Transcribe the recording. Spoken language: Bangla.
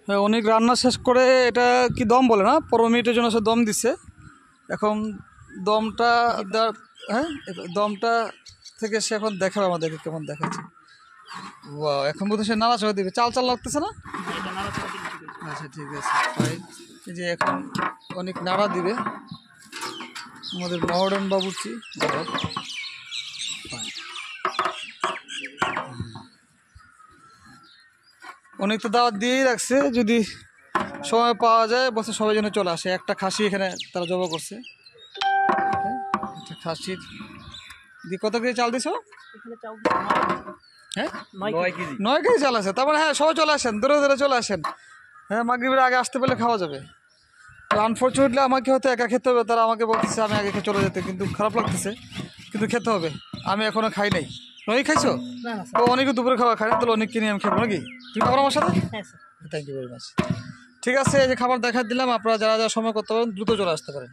হ্যাঁ, অনেক রান্না শেষ করে এটা কি দম বলে না, 15 মিনিটের জন্য সে দম দিচ্ছে। এখন দমটা হ্যাঁ, দমটা থেকে সে এখন দেখাবে আমাদেরকে কেমন দেখাচ্ছে। ওয়াও, এখন বোধহয় সে নাড়াচাড়া দিবে। চাল চাল লাগতেছে না? আচ্ছা ঠিক আছে, ফাইন। এই যে এখন অনেক নাড়া দিবে আমাদের মডার্ন বাবুর্চি। অনেক তো দাওয়াত দিয়েই রাখছে, যদি সময় পাওয়া যায় বলছে সবাই যেন চলে আসে। একটা খাসি এখানে তারা জবাই করছে। হ্যাঁ, একটা খাসির দিয়ে কত কেজি চাল দিছো? হ্যাঁ, 9 কেজি চাল আছে। তারপরে হ্যাঁ, সবাই চলে আসেন, দূরে দূরে চলে আসেন। হ্যাঁ, মাগরিবের আগে আসতে পারলে খাওয়া যাবে। তো আনফর্চুনেটলি আমাকে হয়তো একা খেতে হবে। তারা আমাকে বলতেছে আমি আগে চলে যেতে, কিন্তু খারাপ লাগতেছে, কিন্তু খেতে হবে। আমি এখনো খাই নাই। নই খাইছো? তো অনেকে দুপুরে খাওয়া খায় না, তাহলে অনেককে নিয়ে আমি খাবো নাকি? তুমি খাবার আমার সাথে? Thank you very much. ঠিক আছে, এই যে খাবার দেখা দিলাম। আপনারা যারা যারা সময় করতে পারেন দ্রুত চলে আসতে পারেন।